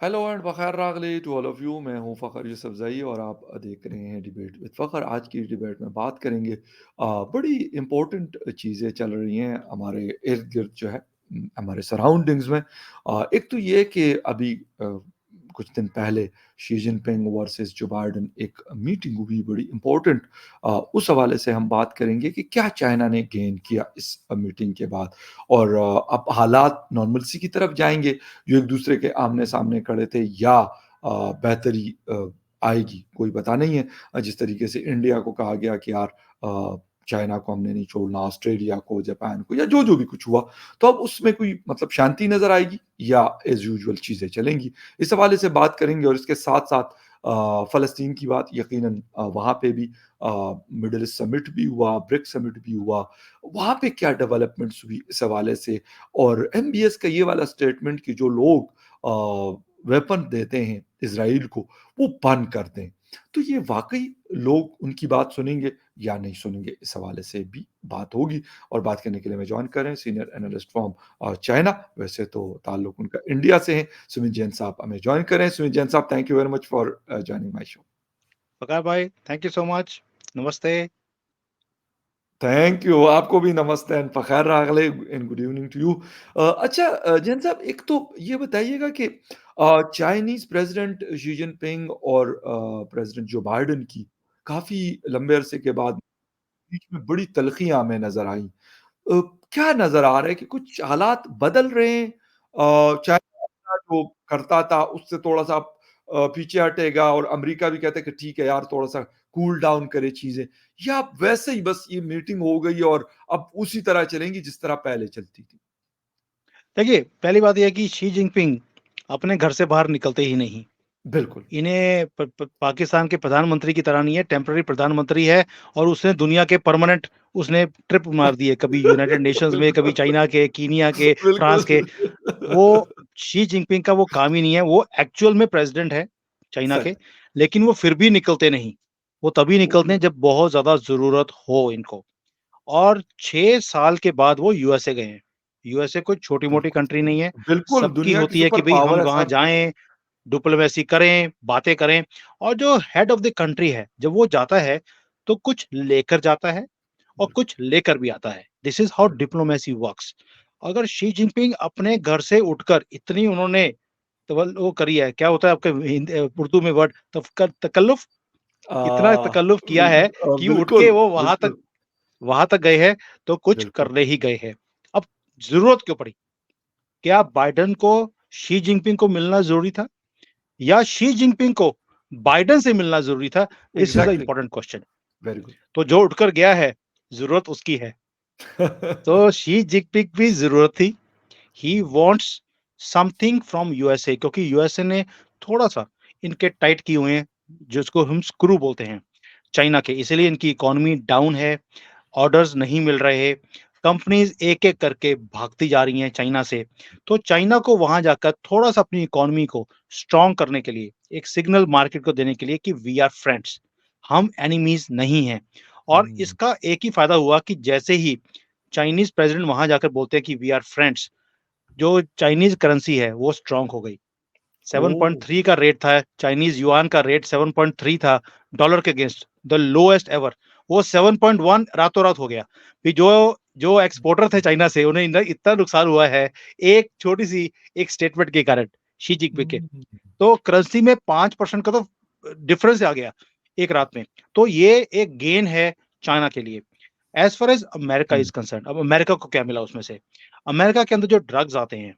Hello and बखैर रागली to all of you. मैं हूं फ़खर यूसुफज़ई और आप देख रहे हैं डिबेट विद फ़खर। आज की डिबेट में बात करेंगे बड़ी इम्पोर्टेंट चीज़ें चल रही हैं हमारे इर्द-गिर्द जो है, हमारे सराउंडिंग्स में। एक तो ये कि अभी कुछ दिन पहले Xi Jinping versus Joe Biden एक मीटिंग हुई बड़ी इम्पोर्टेंट। उस हवाले से हम बात करेंगे कि क्या चाइना ने गेन किया इस मीटिंग के बाद, और अब हालात नॉर्मलसी की तरफ जाएँगे, जो एक दूसरे के आमने-सामने खड़े थे, या बेहतरी आएगी, कोई पता नहीं है। जिस तरीके से इंडिया को कहा गया कि यार चाइना को हमने नहीं छोड़ना, ऑस्ट्रेलिया को, जापान को, या जो-जो भी कुछ हुआ, तो अब उसमें कोई मतलब शांति नज़र आएगी या एज़ यूजुअल चीज़ें चलेंगी? इस हवाले से बात करेंगे और इसके साथ-साथ फ़लस्तीन की बात यकीनन वहाँ पे भी मिडल ईस्ट समिट भी हुआ, ब्रिक्स समिट भी हुआ, वहाँ पे क्या डेवलपमेंट्स हुई इस हवाले से, और एमबीएस का ये वाला स्टेटमेंट कि जो लोग वेपन देते हैं इज़राइल को, वो बंद कर दें। तो ये वाक़ई लोग उनकी बात सुनेंगे या नहीं सुनेंगे, इस हवाले से भी बात होगी। और बात करने के लिए हमें जॉइन कर रहे हैं सीनियर एनालिस्ट फ्रॉम चाइना, वैसे तो ताल्लुक उनका इंडिया से है, सुमित जैन साहब हमें जॉइन कर रहे हैं। सुमित जैन साहब, thank you very much for joining my show. पकार भाई, थैंक यू सो मच। नमस्ते। थैंक यू, आपको भी नमस्ते एंड फ़खैर रागले and good evening to you. अच्छा, जैन साहब, एक तो ये बताइएगा कि चाइनीज़ प्रेज़िडेंट शी जिनपिंग और प्रेज़िडेंट जो बाइडेन की काफ़ी लंबे अरसे के बाद बीच में बड़ी तल्ख़ियाँ हमें नज़र आईं। अ, क्या नज़र आ रहा है कि कुछ हालात बदल रहे हैं? चाइना अपना जो करता था उससे थोड़ा-सा पीछे हटेगा, और अमेरिका भी कहता है कि ठीक है यार, थोड़ा-सा कूल डाउन करे चीज़ें, या वैसे ही बस ये मीटिंग हो गई और अब उसी तरह चलेंगी जिस तरह पहले चलती थी? देखिए, पहली बात ये है कि शी जिनपिंग अपने घर से बाहर निकलते ही नहीं। बिल्कुल। इन्हें प प पाकिस्तान के प्रधानमंत्री की तरह नहीं है, टेम्परेरी प्रधानमंत्री है और उसने दुनिया के परमानेंट उसने ट्रिप मार दिए, कभी यूनाइटेड नेशंस में, कभी चाइना के, कीनिया के, फ्रांस के। बिल्कुल। वो शी जिनपिंग का वो काम ही नहीं है, वो एक्चुअल में प्रेज़िडेंट है चाइना सच। के, लेकिन वो फिर भी निकलते नहीं। वो तभी निकलते हैं जब बहुत ज़्यादा ज़रूरत हो इनको। और 6 साल के बाद वो यूएसए गए हैं। यूएसए कोई छोटी-मोटी बिल्कुल कंट्री सही। नहीं है। बिल्कुल, सबकी दुनिया की होती है कि सुपर भई हम पावर है वहाँ सर। जाएँ, डिप्लोमेसी करें, बातें करें और जो हेड ऑफ द कंट्री है, जब वो जाता है, तो कुछ लेकर जाता है और बिल्कुल, कुछ लेकर भी आता है। दिस इज़ हाउ बिल्कुल। Diplomacy works. अगर शी जिनपिंग अपने घर से उठकर इतनी उन्होंने वो करी है, क्या होता है आपके उर्दू में वर्ड तकल्लुफ़? इतना तकल्लुफ़ किया है कि उठ के बिल्कुल, वो बिल्कुल, वहाँ तक गए हैं, तो कुछ बिल्कुल। करने ही गए हैं। अब ज़रूरत क्यों पड़ी? क्या बाइडेन को शी जिनपिंग को मिलना ज़रूरी था? या शी जिनपिंग को बाइडेन से मिलना ज़रूरी था? This is the exactly, important question. Very good. तो जो उठकर गया है, ज़रूरत उसकी है। तो शी जिनपिंग भी ज़रूरत थी। He wants something from USA क्योंकि यूएसए ने थोड़ा-सा इनके टाइट किए हुए हैं, जिसको हम स्क्रू बोलते हैं, चाइना के। इसीलिए इनकी इकोनॉमी डाउन है, ऑर्डर्स नहीं मिल रहे, कंपनीज़ एक-एक करके भागती जा रही हैं चाइना से। तो चाइना को वहाँ जाकर थोड़ा-सा अपनी इकोनॉमी को स्ट्रॉन्ग करने के लिए, एक सिग्नल मार्केट को देने के लिए कि वी आर फ्रेंड्स, हम एनिमीज़ नहीं हैं। और हुँ, इसका एक ही फ़ायदा हुआ कि जैसे ही चाइनीज़ प्रेज़िडेंट वहाँ जाकर बोलते हैं कि वी आर फ्रेंड्स, जो चाइनीज़ करेंसी है वो स्ट्रॉन्ग हो गई। ओह! 7.3 का रेट था, चाइनीज़ युआन का रेट 7.3 था डॉलर के अगेंस्ट, द लोएस्ट एवर। वो 7.1 रातों-रात हो गया। फिर जो जो एक्सपोर्टर थे चाइना से उन्हें इतना नुकसान हुआ है, एक छोटी-सी एक स्टेटमेंट के कारण, शी जिनपिंग के। हुँ, तो करेंसी में 5% का तो डिफरेंस आ गया, एक रात में। तो ये एक गेन है चाइना के लिए। As far as America hmm, is concerned, अब अमेरिका को क्या मिला उसमें से? अमेरिका के अंदर जो ड्रग्स आते हैं,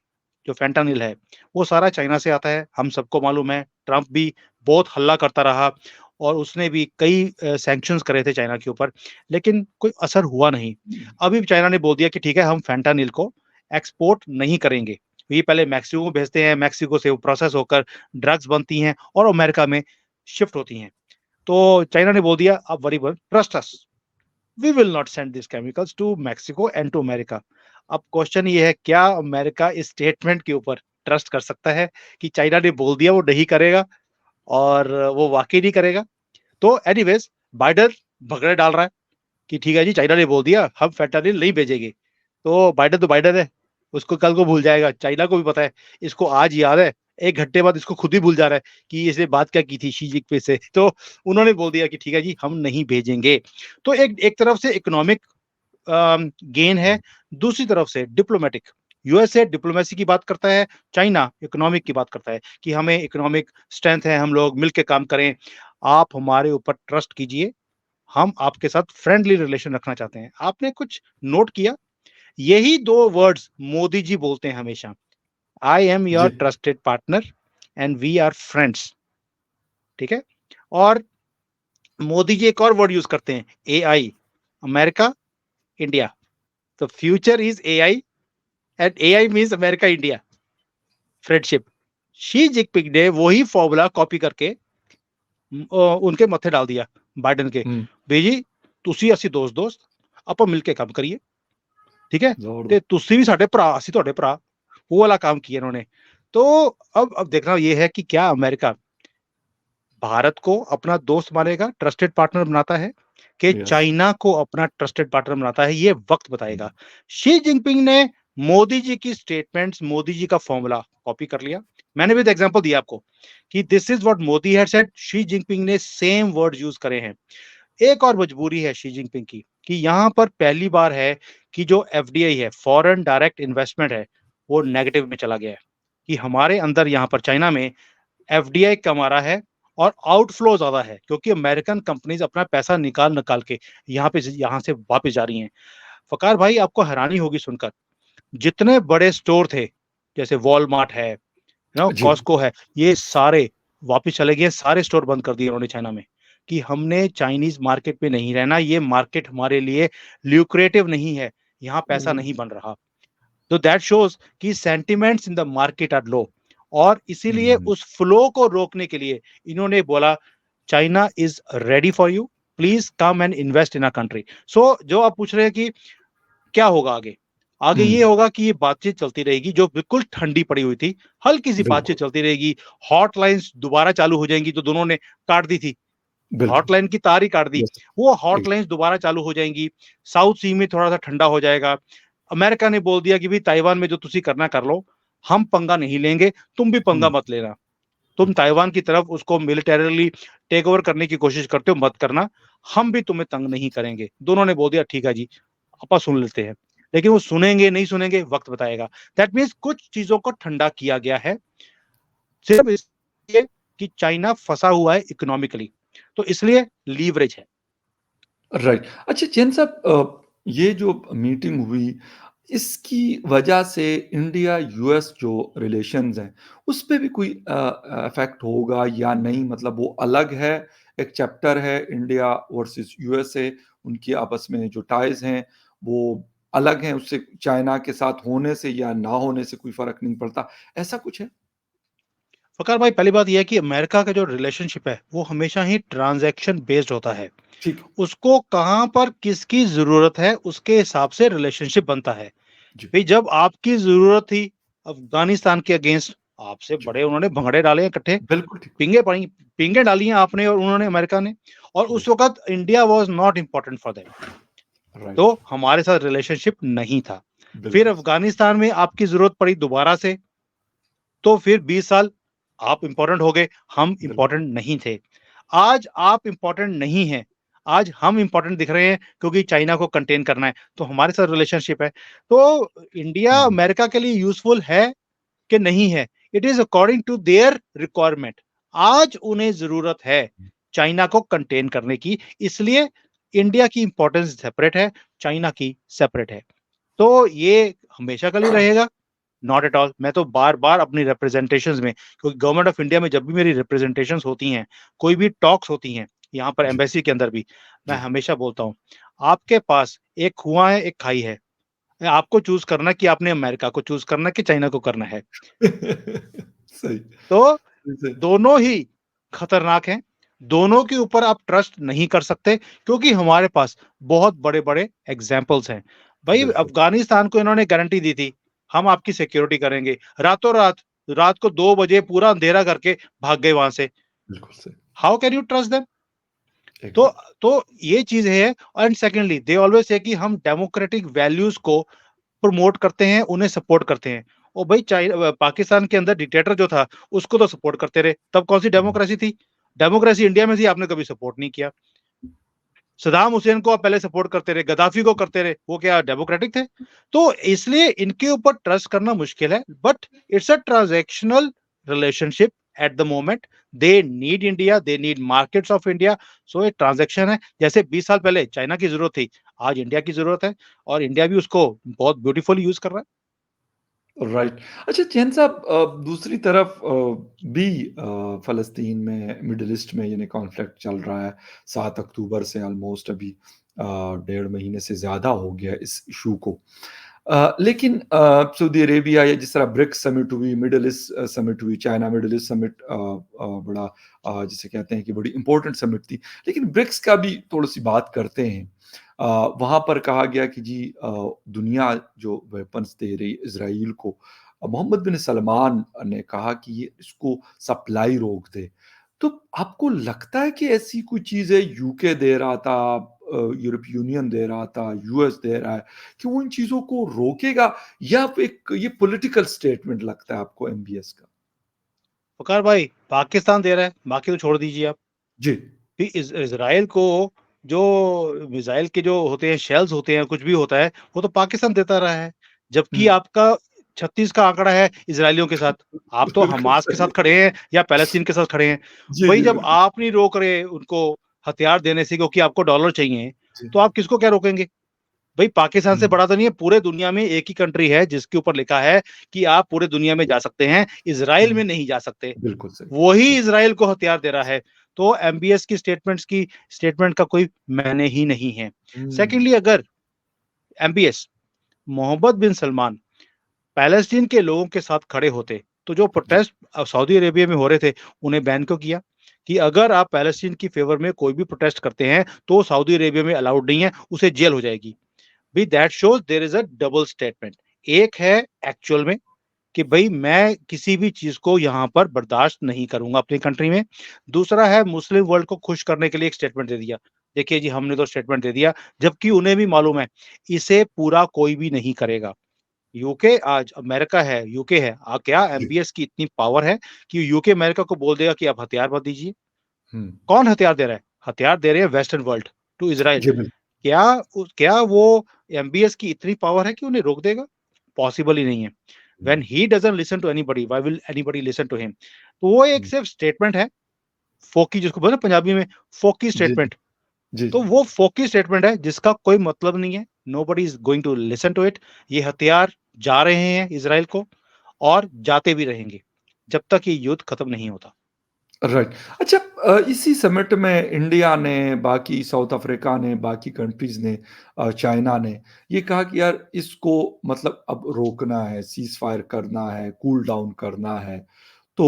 जो फेंटानिल है, वो सारा चाइना से आता है, हम सबको मालूम है। ट्रम्प भी बहुत हल्ला करता रहा और उसने भी कई सैंक्शंस करे थे चाइना के ऊपर, लेकिन कोई असर हुआ नहीं। हुँ, अभी चाइना ने बोल दिया कि ठीक है, हम फेंटानिल को एक्सपोर्ट नहीं करेंगे। ये पहले मेक्सिको को भेजते हैं, मेक्सिको से वो प्रोसेस होकर ड्रग्स बनती हैं और अमेरिका में शिफ्ट होती हैं। तो चाइना ने बोल दिया, "अब worry were trust us. We will not send this chemicals to Mexico and to America." अब क्वेश्चन ये है, क्या अमेरिका इस स्टेटमेंट के ऊपर ट्रस्ट कर सकता है कि चाइना ने बोल दिया वो नहीं करेगा और वो वाक़ई नहीं करेगा? तो एनीवेज़ बाइडेन भगड़े डाल रहा है कि ठीक है जी, चाइना ने बोल दिया, हम फेंटानिल नहीं भेजेंगे। तो बाइडेन है, उसको कल को भूल जाएगा, चाइना को भी पता है, इसको आज याद है, 1 घंटे बाद इसको खुद ही भूल जा रहा है कि इसने बात क्या की थी शी जिनपिंग से। तो उन्होंने बोल दिया कि ठीक है जी, हम नहीं भेजेंगे। तो एक एक तरफ से इकोनॉमिक गेन है, दूसरी तरफ से डिप्लोमेटिक। यूएसए डिप्लोमेसी की बात करता है, चाइना इकोनॉमिक की बात करता है कि हमें इकोनॉमिक स्ट्रेंथ है, हम लोग मिलके काम करें, आप हमारे ऊपर ट्रस्ट कीजिए, हम आपके साथ फ्रेंडली रिलेशन रखना चाहते हैं। आपने कुछ नोट किया? यही 2 वर्ड्स मोदी जी बोलते हैं हमेशा, आई एम योर जी, trusted partner and we are friends. ठीक है? और मोदी जी एक और वर्ड यूज करते हैं, एआई, अमेरिका, इंडिया। तो future is AI and AI means America India friendship. Xi Jinping ने वही फॉर्मूला कॉपी करके उनके मत्थे डाल दिया, बाइडेन के। हुँ, ਵੀ ਜੀ ਤੁਸੀਂ ਅਸੀਂ ਦੋਸਤ ਆਪਾਂ ਮਿਲ के काम करिए, ठीक है? ज़बरदस्त। ਤੇ ਤੁਸੀਂ ਵੀ ਸਾਡੇ ਭਰਾ, ਅਸੀਂ ਤੁਹਾਡੇ ਭਰਾ। वो वाला काम किया इन्होंने। तो अब देखना ये है कि क्या अमेरिका भारत को अपना दोस्त मानेगा, ट्रस्टेड पार्टनर बनाता है, कि यस। चाइना को अपना ट्रस्टेड पार्टनर बनाता है, ये वक्त हुँ, बताएगा। शी जिनपिंग ने मोदी जी की स्टेटमेंट्स, मोदी जी का फॉर्मूला कॉपी कर लिया। मैंने भी एग्जांपल दिया आपको कि this is what Modi had said, Xi Jinping ने सेम वर्ड यूज करे हैं। एक और मजबूरी है शी जिनपिंग की कि यहां पर पहली बार है कि जो एफडीआई है, फॉरेन डायरेक्ट इन्वेस्टमेंट है, वो नेगेटिव में चला गया है। कि हमारे अंदर यहां पर चाइना में एफडीआई कमा रहा है और आउटफ्लो ज्यादा है, क्योंकि अमेरिकन कंपनीज अपना पैसा निकाल निकाल के यहां से वापस जा रही हैं। फकार भाई, आपको हैरानी होगी सुनकर, जितने बड़े स्टोर थे, जैसे वॉलमार्ट है ना, जी। कॉस्को है, ये सारे वापस चले गए, सारे स्टोर बंद कर दिए उन्होंने चाइना में। कि हमने चाइनीज मार्केट में नहीं रहना, ये मार्केट हमारे लिए ल्यूक्रेटिव नहीं है, यहाँ पैसा ओह! नहीं बन रहा। तो दैट शोज कि sentiments in the market are low, और इसीलिए हुँ, उस फ्लो को रोकने के लिए इन्होंने बोला China is ready for you, please come and invest in a country. So जो आप पूछ रहे हैं कि क्या होगा आगे, आगे हुँ, ये होगा कि ये बातचीत चलती रहेगी, जो बिल्कुल ठंडी पड़ी हुई थी, हल्की सी बातचीत बिल्कुल, चलती रहेगी। हॉटलाइंस दोबारा चालू हो जाएंगी, जो दोनों ने काट दी थी, बिल्कुल। हॉटलाइन की तार ही काट दी, यस, वो एक हॉटलाइंस दोबारा चालू हो जाएंगी। साउथ सी में थोड़ा सा ठंडा हो जाएगा। अमेरिका ने बोल दिया कि भाई ताइवान में जो तुसी करना कर लो, हम पंगा नहीं लेंगे, तुम भी पंगा हुँ, मत लेना। तुम बिल्कुल, ताइवान की तरफ उसको मिलिटरीली टेक ओवर करने की कोशिश करते हो, मत करना, हम भी तुम्हें तंग नहीं करेंगे। दोनों ने बोल दिया ठीक है जी, अपा सुन लेते हैं। लेकिन वो सुनेंगे नहीं सुनेंगे, वक्त बताएगा। दैट मीन्स कुछ चीजों को ठंडा किया गया है, सिर्फ इसलिए कि चाइना फंसा हुआ है इकोनॉमिकली, तो इसलिए लीवरेज है। राइट। अच्छा जैन साहब ये जो मीटिंग हुई, इसकी वजह से इंडिया यूएस जो रिलेशंस हैं, उस पे भी कोई इफ़ेक्ट होगा या नहीं? मतलब वो अलग है, एक चैप्टर है इंडिया वर्सेस यूएसए, उनकी आपस में जो टाइज़ हैं, वो अलग हैं, उससे चाइना के साथ होने से या ना होने से कोई फ़र्क नहीं पड़ता, ऐसा कुछ है? फकार भाई, पहली बात यह है कि अमेरिका का जो रिलेशनशिप है वो हमेशा ही ट्रांजैक्शन बेस्ड होता है। ठीक, उसको कहां पर किसकी जरूरत है उसके हिसाब से रिलेशनशिप बनता है। जी, भाई जब आपकी जरूरत थी अफगानिस्तान के अगेंस्ट, आपसे जी। बड़े उन्होंने भंगड़े डाले हैं इकट्ठे, बिल्कुल ठीक, पिंगे पड़ी, पिंगे डाली हैं आपने और उन्होंने, अमेरिका ने। और उस यस, वक्त India was not important for them, तो राइट, हमारे साथ रिलेशनशिप नहीं था। फिर बिल्कुल, अफगानिस्तान में आपकी जरूरत पड़ी दोबारा से, तो फिर 20 साल आप इंपॉर्टेंट हो गए, हम बिल्कुल, इंपॉर्टेंट नहीं थे। आज आप इंपॉर्टेंट नहीं हैं, आज हम इंपॉर्टेंट दिख रहे हैं क्योंकि चाइना को कंटेन करना है, तो हमारे साथ रिलेशनशिप है। तो इंडिया हुँ, अमेरिका के लिए यूजफुल है कि नहीं है, it is according to their requirement. आज उन्हें जरूरत है चाइना को कंटेन करने की, इसलिए इंडिया की इंपॉर्टेंस सेपरेट है, चाइना की सेपरेट है। तो ये हमेशा के लिए रहेगा? Not at all. मैं तो बार बार अपनी रिप्रेजेंटेशंस में, क्योंकि गवर्नमेंट ऑफ इंडिया में जब भी मेरी रिप्रेजेंटेशंस होती हैं, कोई भी टॉक्स होती हैं, यहाँ पर जी, एम्बेसी के अंदर भी, मैं जी। हमेशा बोलता हूँ, आपके पास एक कुआं है, एक खाई है, आपको चूज करना कि आपने अमेरिका को चूज करना कि चाइना को करना है। सही, तो सही, दोनों ही खतरनाक हैं, दोनों के ऊपर आप ट्रस्ट नहीं कर सकते, क्योंकि हमारे पास बहुत बड़े बड़े एग्जाम्पल्स हैं। भाई बिल्कुल, अफगानिस्तान को इन्होंने गारंटी दी थी, हम आपकी सिक्योरिटी करेंगे, रातों रात, रात को 2 बजे पूरा अंधेरा करके भाग गए वहां से। बिल्कुल सही, how can you trust them? तो एकदम, तो ये चीज है। And secondly they always say कि हम डेमोक्रेटिक वैल्यूज को प्रमोट करते हैं, उन्हें सपोर्ट करते हैं। और भाई पाकिस्तान के अंदर डिक्टेटर जो था उसको तो सपोर्ट करते रहे, तब कौन सी हुँ। डेमोक्रेसी थी? डेमोक्रेसी इंडिया में थी, आपने कभी सपोर्ट नहीं किया। सदाम हुसैन को आप पहले सपोर्ट करते रहे, गद्दाफी को करते रहे, वो क्या डेमोक्रेटिक थे? तो इसलिए इनके ऊपर ट्रस्ट करना मुश्किल है, but it's a transactional relationship at the moment. They need India, they need markets of India. So एक ट्रांजैक्शन है, जैसे 20 साल पहले चाइना की जरूरत थी, आज इंडिया की जरूरत है, और इंडिया भी उसको बहुत ब्यूटीफुली यूज कर रहा है। राइट। अच्छा चैन साहब, दूसरी तरफ भी फ़लस्तीन में, मिडल ईस्ट में यानी कॉन्फ्लिक्ट चल रहा है। 7 अक्टूबर से ऑलमोस्ट अभी डेढ़ महीने से ज़्यादा हो गया इस इश्यू को। लेकिन सऊदी अरेबिया या जिस तरह ब्रिक्स समिट हुई, मिडल ईस्ट समिट हुई, चाइना मिडल ईस्ट समिट बड़ा जिसे कहते हैं कि बड़ी इम्पोर्टेंट समिट थी। लेकिन ब्रिक्स का भी थोड़ी-सी बात करते हैं। अ, वहाँ पर कहा गया कि जी दुनिया जो वेपन्स दे रही इज़राइल को, मोहम्मद बिन सलमान ने कहा कि ये इसको सप्लाई रोक दे। तो आपको लगता है कि ऐसी कोई चीज़ है, यूके दे रहा था, यूरोपीय यूनियन दे रहा था, यूएस दे रहा है, कि वो इन चीज़ों को रोकेगा, या एक ये पॉलिटिकल स्टेटमेंट लगता है आपको एमबीएस का? वकार भाई, पाकिस्तान दे रहा है, बाकी तो छोड़ दीजिए आप। जी। कि इज़राइल को जो मिसाइल के जो होते हैं, शेल्स होते हैं, कुछ भी होता है, वो तो पाकिस्तान देता रहा है। जबकि हुँ। आपका 36 का आंकड़ा है इज़राइलियों के साथ। आप तो बिल्कुल हमास के साथ सही। खड़े हैं या पैलेस्टीन के साथ खड़े हैं। जी, भई जी, जब बिल्कुल। आप नहीं रोक रहे उनको हथियार देने से क्योंकि आपको डॉलर चाहिए, जी। तो आप किसको क्या रोकेंगे? भई पाकिस्तान से हुँ, बड़ा तो नहीं है, पूरे दुनिया में एक ही कंट्री है जिसके ऊपर लिखा है कि आप पूरे दुनिया में जा सकते हैं, इज़राइल हुँ। में नहीं जा सकते। बिल्कुल सही। वही जी। इज़राइल को हथियार दे रहा है। तो एमबीएस की स्टेटमेंट का कोई मायने ही नहीं है। हुँ, सेकंडली, अगर एमबीएस मोहम्मद बिन सलमान पैलेस्टीन के लोगों के साथ खड़े होते, तो जो जी। प्रोटेस्ट सऊदी अरेबिया में हो रहे थे, उन्हें बैन क्यों किया? कि अगर आप पैलेस्टीन की फ़ेवर में कोई भी प्रोटेस्ट करते हैं, तो सऊदी अरेबिया में अलाउड नहीं है, उसे जेल हो जाएगी। भई that shows there is a double statement. एक है एक्चुअल में कि भई मैं किसी भी चीज़ को यहाँ पर बर्दाश्त नहीं करूँगा अपनी कंट्री में। दूसरा है मुस्लिम वर्ल्ड को खुश करने के लिए एक स्टेटमेंट दे दिया। देखिए जी, हमने तो स्टेटमेंट दे दिया, जबकि उन्हें भी मालूम है, इसे पूरा कोई भी नहीं करेगा। यूके आज अमेरिका है, यूके है। क्या जी। एमबीएस की इतनी पावर है कि यूके अमेरिका को बोल देगा कि आप हथियार मत दीजिए? हुँ। कौन हथियार दे रहा है? हथियार दे रहे हैं वेस्टर्न वर्ल्ड टू इज़राइल। जी, बिल्कुल। क्या वो एमबीएस की इतनी पावर है कि उन्हें रोक देगा? पॉसिबल ही नहीं है। व्हेन हुँ। He doesn't listen to anybody, why will anybody listen to him? तो वो एक हुँ। सिर्फ स्टेटमेंट है, फोकी जिसको बोलते हैं पंजाबी में, फोकी जी, जी। स्टेटमेंट। जी, तो जी। वो फोकी स्टेटमेंट है जिसका कोई मतलब नहीं है। Nobody is going to listen to it. ये हथियार जा रहे हैं इज़राइल को और जाते भी रहेंगे, जब तक ये युद्ध खत्म नहीं होता। राइट। अच्छा, इसी समिट में इंडिया ने, बाकी साउथ अफ्रीका ने, बाकी कंट्रीज़ ने, चाइना ने ये कहा कि यार इसको मतलब अब रोकना है, सीज़ फायर करना है, कूल डाउन करना है। तो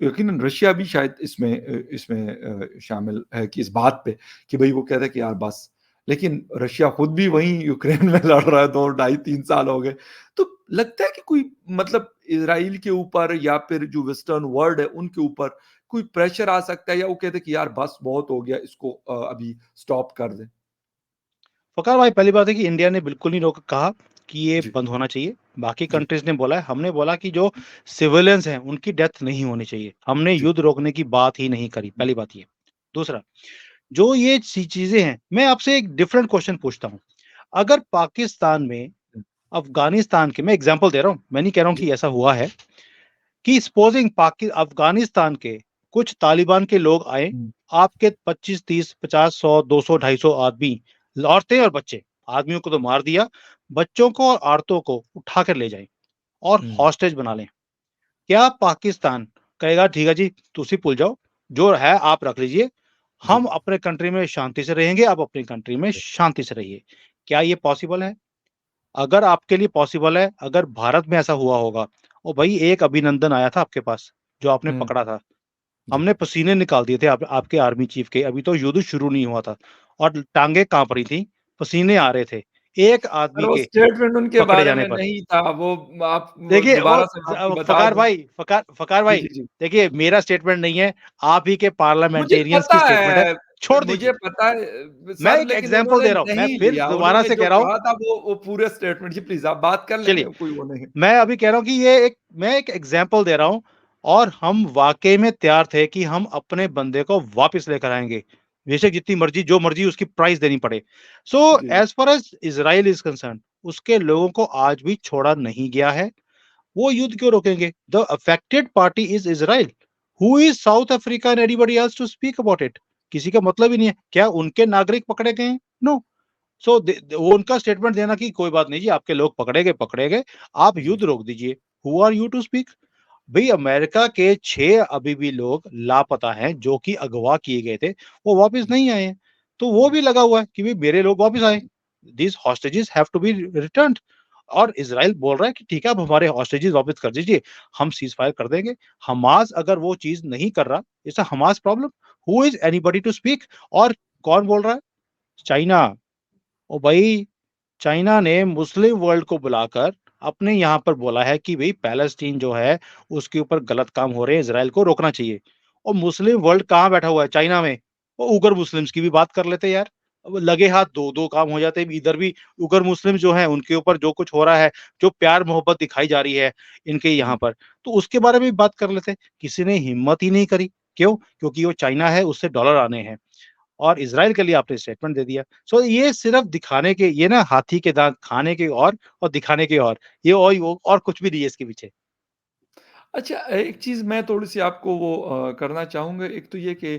यकीनन रशिया भी शायद इसमें शामिल है कि इस बात पे कि भई वो कहता है कि यार बस। लेकिन रशिया खुद भी वहीं यूक्रेन में लड़ रहा है, 2 ढाई 3 साल हो गए। तो लगता है कि कोई मतलब इज़राइल के ऊपर या फिर जो वेस्टर्न वर्ल्ड है उनके ऊपर कोई प्रेशर आ सकता है, या वो कहते हैं कि यार बस बहुत हो गया, इसको अभी स्टॉप कर दें? फ़ख़्र भाई, पहली बात है कि इंडिया ने बिल्कुल नहीं रोक कहा कि ये जी, बंद होना चाहिए। बाकी जी, कंट्रीज़ ने बोला है, हमने बोला कि जो सिविलियंस हैं, उनकी डेथ नहीं होनी चाहिए। हमने जी। युद्ध रोकने की बात ही नहीं करी, हुँ, पहली बात ये। दूसरा, जो ये चीज़ें हैं, मैं आपसे एक डिफरेंट क्वेश्चन पूछता हूँ। अगर पाकिस्तान में हुँ। अफ़गानिस्तान के, मैं एग्ज़ाम्पल दे रहा हूँ, मैं नहीं कह रहा हूँ जी। कि ऐसा हुआ है, कि सपोज़िंग अफ़गानिस्तान के कुछ तालिबान के लोग आए, हुँ, आपके 25, 30, 50, 100, 200, 250 आदमी, औरतें और बच्चे, आदमियों को तो मार दिया, बच्चों को और औरतों को उठा कर ले जाएँ और हुँ, हॉस्टेज बना लें। क्या पाकिस्तान कहेगा ठीक है जी, तुसी भूल जाओ, जो है आप रख लीजिए, जी। हम अपने कंट्री में शांति से रहेंगे, आप अपनी कंट्री में शांति से रहिए। क्या ये पॉसिबल है? अगर आपके लिए पॉसिबल है, अगर भारत में ऐसा हुआ होगा, ओ भई एक अभिनंदन आया था आपके पास, जो आपने हुँ, पकड़ा था। जी। हमने पसीने निकाल दिए थे आपके आर्मी चीफ के, अभी तो युद्ध शुरू नहीं हुआ था और टाँगें काँप रही थी, पसीने आ रहे थे। एक सर आदमी वो के स्टेटमेंट उनके पकड़े बारे जाने में पर। नहीं था, वो आप वो देखिए वो दोबारा से मैं आपको बता फ़कार दूँ। भाई, फ़कार जी, भाई, जी, जी। देखिए मेरा स्टेटमेंट नहीं है, आप ही के मुझे पार्लियामेंटेरियंस पता की स्टेटमेंट है, है, छोड़ मुझे दीजिए। पता है मैं सर, एक लेकिन एग्ज़ाम्पल उन्होंने दे रहा हूँ, मैं नहीं फिर लिया, दोबारा उन्होंने से जो कह रहा हूँ, कहा था वो पूरे स्टेटमेंट। जी प्लीज़ आप बात कर चलिए, लें, कोई वो नहीं। मैं अभी कह रहा हूँ कि मैं एक एग्ज़ाम्पल दे रहा हूँ और हम वाक़ई में तैयार थे कि हम अपने बंदे को वापस लेकर आएँगे। बेशक जितनी मर्ज़ी जो मर्ज़ी उसकी प्राइस देनी पड़े। सो जी, जी। As far as Israel is concerned उसके लोगों को आज भी छोड़ा नहीं गया है। वो युद्ध क्यों रोकेंगे? The affected party is Israel. Who is South Africa and anybody else to speak about it? किसी का मतलब ही नहीं है। क्या उनके नागरिक पकड़े गए हैं? नो। सो वो उनका स्टेटमेंट देना कि कोई बात नहीं जी, आपके लोग पकड़े गए, आप जी, युद्ध रोक दीजिए। Who are you to speak? भई अमेरिका के 6 अभी भी लोग लापता हैं जो कि अगवा किए गए थे, वो वापस जी, नहीं आए हैं। तो वो जी, भी लगा हुआ है कि भई मेरे लोग वापस आएँ। These hostages have to be returned. और इज़राइल बोल रहा है कि ठीक है, आप हमारे होस्टेजेस वापस कर दीजिए, हम सीज़फायर कर देंगे। हमास अगर वो चीज़ नहीं कर रहा, it's a Hamas problem. Who is anybody to speak? और कौन बोल रहा है? चाइना। ओ भाई, चाइना ने मुस्लिम वर्ल्ड को बुलाकर अपने यहाँ पर बोला है कि भई पैलेस्टीन जो है, उसके ऊपर गलत काम हो रहे हैं, इज़राइल को रोकना चाहिए। और मुस्लिम वर्ल्ड कहाँ बैठा हुआ है? चाइना में। वो उगर मुस्लिम्स की भी बात कर लेते यार। अब लगे हाथ 2-2 काम हो जाते। इधर भी उगर मुस्लिम जो हैं, उनके ऊपर जो कुछ हो रहा है, जो प्यार-मोहब्बत दिखाई जा रही है इनके यहाँ जी। पर, तो उसके बारे में भी बात कर लेते। किसी ने हिम्मत ही नहीं करी। क्यों? क्योंकि वो चाइना है, उससे डॉलर आने हैं। और इज़राइल के लिए आपने स्टेटमेंट दे दिया। सो ये सिर्फ़ दिखाने के ये ना हाथी के दाँत खाने के और दिखाने के और, ये और वो और कुछ भी नहीं है इसके पीछे। अच्छा, एक चीज़ मैं थोड़ी-सी आपको वो करना चाहूँगा। एक तो ये कि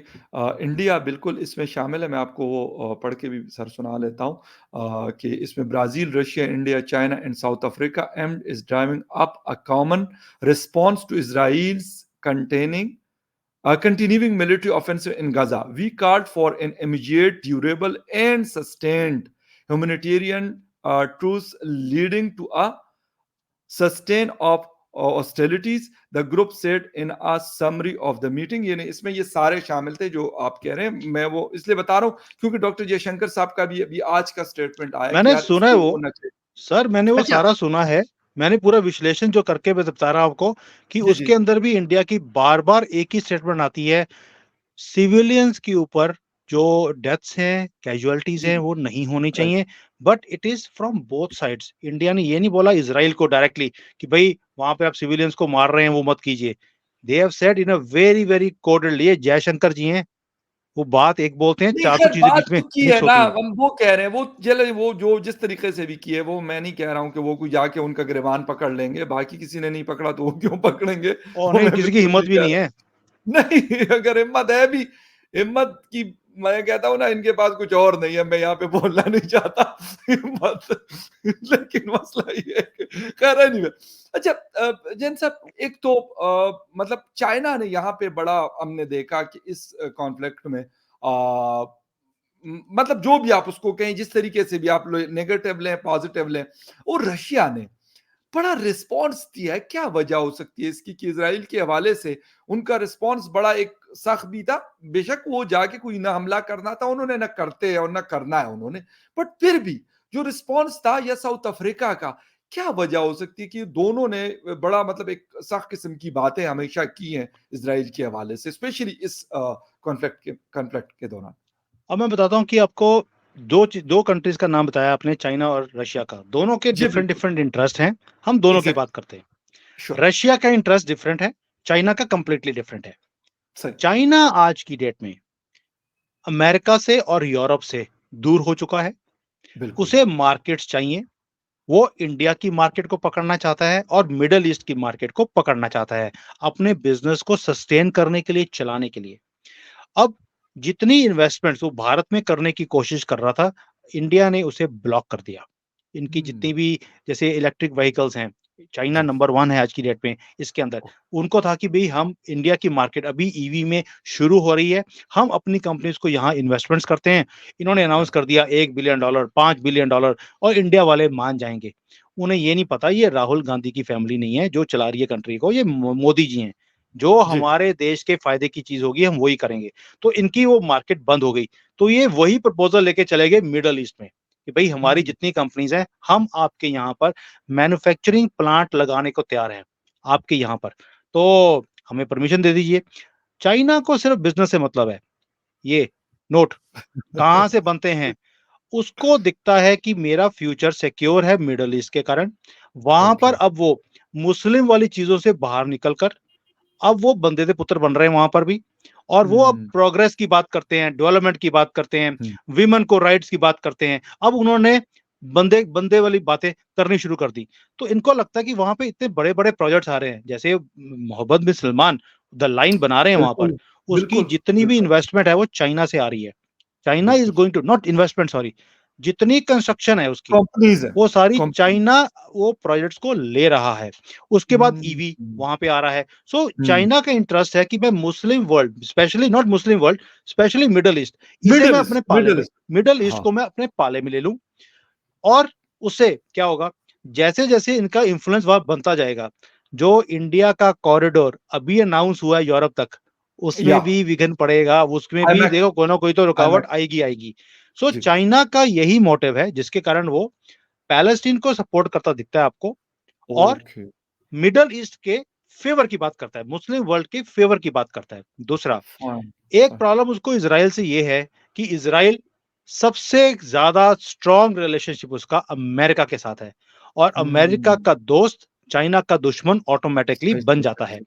इंडिया बिल्कुल इसमें शामिल है। मैं आपको वो पढ़ के भी सर सुना लेता हूँ कि इसमें Brazil, Russia, India, China and South Africa aimed is driving up a common response to Israel's containing continuing military offensive in Gaza. We called for an immediate, durable, and sustained humanitarian truce leading to a sustain of hostilities, the group said in a summary of the meeting। यानी इसमें ये सारे शामिल थे जो आप कह रहे हैं। मैं वो इसलिए बता रहा हूँ क्योंकि डॉक्टर जयशंकर साहब का भी अभी आज का स्टेटमेंट आया कि मैंने यार सुना है इसको वो, होना चाहिए। सर मैंने वो अच्छा। सारा सुना है। मैंने पूरा विश्लेषण जो करके मैं बता रहा हूँ आपको कि जी, जी, उसके अंदर भी इंडिया की बार-बार एक ही स्टेटमेंट आती है, सिविलियंस के ऊपर जो डेथ्स हैं, कैजुअल्टीज़ जी, हैं, जी, वो नहीं होनी राइट। चाहिए। But it is from both sides. India ने ये नहीं बोला इज़राइल को डायरेक्टली कि भई वहाँ पे आप सिविलियंस को मार रहे हैं, वो मत कीजिए। They have said in a very, very codedly. ये जयशंकर जी हैं, वो बात एक बोलते हैं, नहीं, 400 खैर चीज़ें बात बीच में तो की है मिक्स ना, होती हैं। हम वो कह रहे हैं, वो चले वो जो जिस तरीके से भी की है, वो मैं नहीं कह रहा हूँ कि वो कोई जाके उनका गिरबान पकड़ लेंगे, बाकी किसी ने नहीं पकड़ा तो वो क्यों पकड़ेंगे? ओह वो नहीं, मैं किसी की बिल्कुल हिम्मत नहीं भी कह नहीं रहा। है। नहीं, अगर हिम्मत है भी, हिम्मत की मैं कहता हूँ ना, इनके पास कुछ और नहीं है, मैं यहाँ पे बोलना नहीं चाहता हिम्मत। लेकिन मसला ये है कि खैर एनीवे। अच्छा, जैन साहब, एक तो मतलब चाइना ने यहाँ पे बड़ा हमने देखा कि इस कॉन्फ्लिक्ट में मतलब जो भी आप उसको कहें, जिस तरीके से भी आप नेगेटिव लें, पॉजिटिव लें, और रशिया ने बड़ा रिस्पॉन्स दिया है। क्या वजह हो सकती है इसकी कि इज़राइल के हवाले से उनका रिस्पॉन्स बड़ा एक सख्त भी था। बेशक वो जाके कोई ना हमला करना था उन्होंने, ना करते हैं और ना करना है उन्होंने, बट फिर भी जो रिस्पॉन्स था या साउथ अफ्रीका का, क्या वजह हो सकती है कि दोनों ने बड़ा मतलब एक सख्त किस्म की बातें हमेशा की हैं इज़राइल के हवाले से, स्पेशली इस कॉन्फ्लिक्ट के दौरान? अब मैं बताता हूँ कि आपको 2 कंट्रीज़ का नाम बताया आपने, चाइना और रशिया का। दोनों के जी, डिफरेंट बिल्कुल। डिफरेंट इंटरेस्ट हैं। हम दोनों की बात एग्ज़ैक्टली। करते हैं। श्योर। रशिया का इंटरेस्ट डिफरेंट है, चाइना का कंप्लीटली डिफरेंट है। सही। चाइना आज की डेट में अमेरिका से और यूरोप से दूर हो चुका है। बिल्कुल। उसे मार्केट्स चाहिए। वो इंडिया की मार्केट को पकड़ना चाहता है और मिडल ईस्ट की मार्केट को पकड़ना चाहता है, अपने बिज़नेस को सस्टेन करने के लिए, चलाने के लिए। अब जितनी इन्वेस्टमेंट्स वो भारत में करने की कोशिश कर रहा था, इंडिया ने उसे ब्लॉक कर दिया। इनकी हुँ। जितनी भी जैसे इलेक्ट्रिक व्हीकल्स हैं, चाइना जी। नंबर 1 है आज की डेट में इसके अंदर। ओ उनको था कि भई हम इंडिया की मार्केट अभी ईवी में शुरू हो रही है, हम अपनी कंपनीज़ को यहाँ इन्वेस्टमेंट्स करते हैं। इन्होंने अनाउंस राइट। कर दिया $1 बिलियन, $5 बिलियन और इंडिया वाले मान जाएँगे। उन्हें ये नहीं पता ये राहुल गांधी की फैमिली नहीं है जो चला रही है कंट्री को, ये मोदी जी हैं। जो जी। हमारे देश के फ़ायदे की चीज़ होगी हम वही करेंगे। तो इनकी वो मार्केट बंद हो गई। तो ये वही प्रपोज़ल लेके चले गए मिडल ईस्ट में, कि भाई हमारी हुँ, जितनी कंपनीज हैं, हम आपके यहाँ पर मैन्युफैक्चरिंग प्लांट लगाने को तैयार हैं, आपके यहाँ पर। तो हमें परमिशन दे दीजिए। चाइना को सिर्फ बिज़नेस से मतलब है। ये नोट कहाँ से बनते हैं? उसको दिखता है कि मेरा फ्यूचर सिक्योर है मिडल ईस्ट के कारण। वहाँ पर ओके। अब वो मुस्लिम वाली चीज़ों से बाहर निकल कर अब वो बंदे दे पुत्र बन रहे हैं वहाँ पर भी और वो अब हुँ, प्रोग्रेस की बात करते हैं, डेवलपमेंट की बात करते हैं, हुँ, विमेन को राइट्स की बात करते हैं। अब उन्होंने बंदे बंदे वाली बातें करनी शुरू कर दी। तो इनको लगता है कि वहाँ पे इतने बड़े-बड़े प्रोजेक्ट्स आ रहे हैं, जैसे मोहब्बत बिन सलमान द लाइन बना रहे हैं वहाँ पर। बिल्कुल, उसकी बिल्कुल, जितनी भी बिल्कुल, इन्वेस्टमेंट है वो चाइना से आ रही है। चाइना इज़ बिल्कुल। Going to not investment sorry, जितनी कंस्ट्रक्शन है उसकी, कंपनीज़ हैं, वो सारी कंपनी। चाइना वो प्रोजेक्ट्स को ले रहा है। उसके बाद हुँ, ईवी हुँ, वहाँ पे आ रहा है। सो हुँ। चाइना का इंटरेस्ट है कि मैं Muslim world, specially not Muslim world, specially Middle East, इसे मैं अपने पाले मिडल में ईस्ट। मिडल ईस्ट हाँ। को मैं अपने पाले में ले लूँ और उससे क्या होगा, जैसे-जैसे इनका इन्फ्लुएंस वहाँ बनता जाएगा, जो इंडिया का कॉरिडोर अभी अनाउंस हुआ है यूरोप तक, उसमें या भी विघ्न पड़ेगा, उसमें भी आईमैक्स, देखो कोई ना कोई तो रुकावट आईमैक्स। आएगी, आएगी। सो जी, चाइना का यही मोटिव है जिसके कारण वो पैलेस्टीन को सपोर्ट करता दिखता है आपको और ओके, मिडल ईस्ट के फेवर की बात करता है, मुस्लिम वर्ल्ड के फेवर की बात करता है। दूसरा, फाइन, एक फाइन। प्रॉब्लम उसको इज़राइल से ये है कि इज़राइल सबसे ज़्यादा स्ट्रॉन्ग रिलेशनशिप उसका अमेरिका के साथ है और अमेरिका हुँ, का दोस्त चाइना का दुश्मन ऑटोमैटिकली सही, बन सही, जाता सही, है। सही।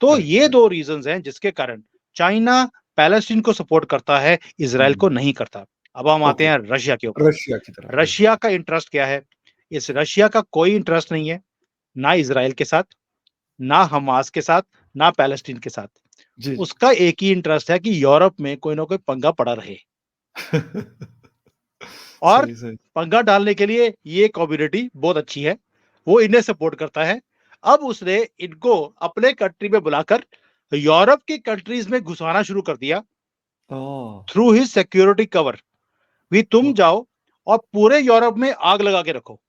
तो करेक्ट, ये करेक्ट। 2 रीज़न्स हैं जिसके कारण चाइना पैलेस्टीन को सपोर्ट करता है, इज़राइल को हुँ, नहीं करता। अब हम आते ओके, हैं रशिया के ऊपर। रशिया की तरफ, जी। रशिया का इंटरेस्ट क्या है? इस रशिया का कोई इंटरेस्ट नहीं है, ना इज़राइल के साथ, ना हमास के साथ, ना पैलेस्टीन के साथ। जी, जी। उसका एक ही इंटरेस्ट है कि यूरोप में कोई ना कोई पंगा पड़ा रहे और सही, सही। पंगा डालने के लिए ये कम्युनिटी बहुत अच्छी है। वो इन्हें सपोर्ट करता है। अब उसने इनको अपने कंट्री में बुलाकर यूरोप की कंट्रीज़ में घुसाना शुरू कर दिया oh! Through his security cover. भी तुम ओके। जाओ और पूरे यूरोप में आग लगा के रखो,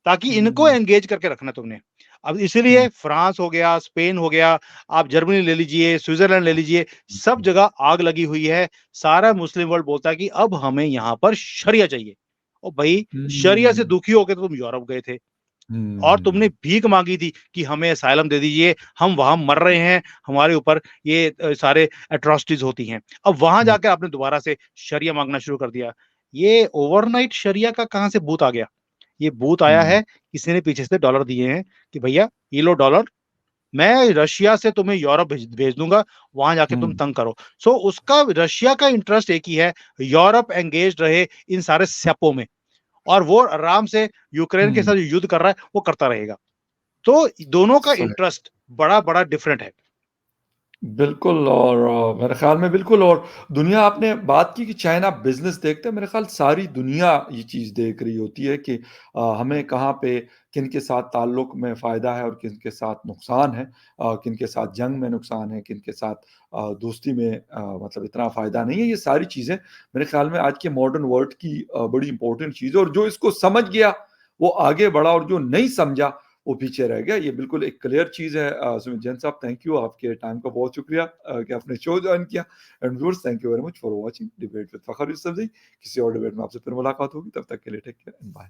ताकि इनको हुँ, एंगेज करके रखना तुमने। अब इसीलिए हुँ, फ्रांस हो गया, स्पेन हो गया, आप जर्मनी ले लीजिए, स्विट्ज़रलैंड ले लीजिए, सब हुँ, जगह आग लगी हुई है। सारा मुस्लिम वर्ल्ड बोलता है कि अब हमें यहाँ पर शरिया चाहिए। ओ भई, शरिया से हुँ, दुखी होके तो तुम यूरोप गए थे और तुमने हुँ, भीख माँगी थी कि हमें असाइलम दे दीजिए, हम वहाँ मर रहे हैं, हमारे ऊपर ये सारे एट्रोसिटीज़ होती हैं। अब वहाँ हुँ, जाके आपने दोबारा से शरिया माँगना शुरू कर दिया। ये ओवरनाइट शरिया का कहाँ से भूत आ गया? ये भूत आया हुँ, है, किसी ने पीछे से डॉलर दिए हैं कि भैया ये लो डॉलर, मैं रशिया से तुम्हें यूरोप भेज भेज दूँगा, वहाँ जाके तुम हुँ, तंग करो। सो उसका रशिया का इंटरेस्ट एक ही है, यूरोप एंगेज्ड रहे इन सारे स्यापों में और वो आराम से यूक्रेन के हुँ। साथ जो युद्ध कर रहा है, वो करता रहेगा। तो दोनों का सही। इंटरेस्ट बड़ा-बड़ा डिफरेंट है। बिल्कुल और मेरे ख़्याल में बिल्कुल और दुनिया आपने बात की कि चाइना बिज़नेस देखते हैं, मेरे ख़्याल सारी दुनिया ये चीज़ देख रही होती है कि हमें कहाँ पे किनके साथ ताल्लुक में फ़ायदा है और किनके साथ नुकसान है। किनके साथ जंग में नुकसान है, किनके साथ दोस्ती में मतलब इतना फ़ायदा नहीं है। ये सारी चीज़ें मेरे ख़्याल में आज के मॉडर्न वर्ल्ड की बड़ी इम्पोर्टेंट चीज़ है और जो इसको समझ गया, वो आगे बढ़ा और जो नहीं समझा वो पीछे रह गया। ये बिल्कुल एक क्लियर चीज़ है सुमित जैन साहब थैंक यू आपके टाइम का बहुत शुक्रिया कि आपने शो जॉइन किया and viewers thank you very much for watching debate with Fakhar Yusufzai. किसी और डिबेट में आपसे फिर मुलाकात होगी, तब तक के लिए टेक केयर एंड बाय।